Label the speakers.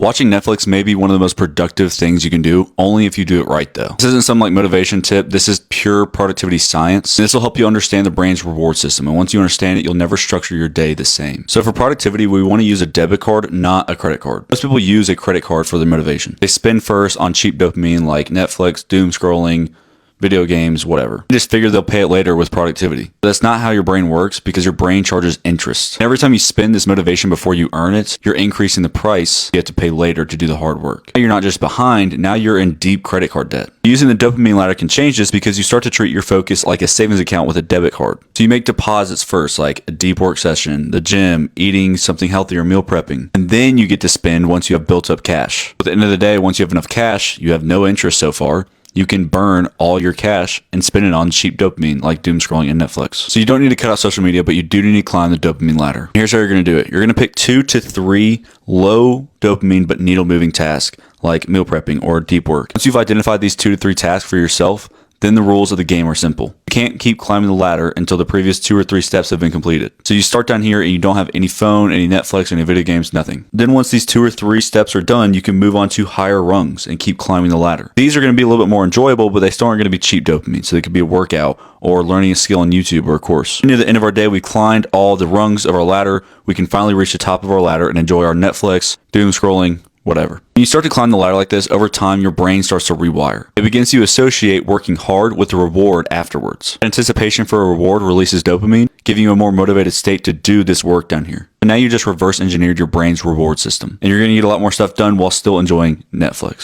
Speaker 1: Watching Netflix may be one of the most productive things you can do, only if you do it right though. This isn't some like motivation tip, this is pure productivity science. This will help you understand the brain's reward system, and once you understand it, you'll never structure your day the same. So for productivity, we want to use a debit card, not a credit card. Most people use a credit card for their motivation. They spend first on cheap dopamine like Netflix, doom scrolling, video games, whatever. You just figure they'll pay it later with productivity. But that's not how your brain works, because your brain charges interest. And every time you spend this motivation before you earn it, you're increasing the price you have to pay later to do the hard work. Now you're not just behind, now you're in deep credit card debt. Using the dopamine ladder can change this because you start to treat your focus like a savings account with a debit card. So you make deposits first, like a deep work session, the gym, eating something healthy, or meal prepping. And then you get to spend once you have built up cash. At the end of the day, once you have enough cash, you have no interest so far. You can burn all your cash and spend it on cheap dopamine like doom scrolling and Netflix. So you don't need to cut out social media, but you do need to climb the dopamine ladder. Here's how you're going to do it. You're going to pick 2 to 3 low dopamine but needle moving tasks like meal prepping or deep work. Once you've identified these 2 to 3 tasks for yourself, then the rules of the game are simple. You can't keep climbing the ladder until the previous 2 or 3 steps have been completed. So you start down here and you don't have any phone, any Netflix, any video games, nothing. Then once these 2 or 3 steps are done, you can move on to higher rungs and keep climbing the ladder. These are going to be a little bit more enjoyable, but they still aren't going to be cheap dopamine. So they could be a workout or learning a skill on YouTube or a course. Near the end of our day, we climbed all the rungs of our ladder. We can finally reach the top of our ladder and enjoy our Netflix, doom scrolling, whatever. When you start to climb the ladder like this, over time, your brain starts to rewire. It begins to associate working hard with the reward afterwards. Anticipation for a reward releases dopamine, giving you a more motivated state to do this work down here. And now you just reverse engineered your brain's reward system. And you're going to get a lot more stuff done while still enjoying Netflix.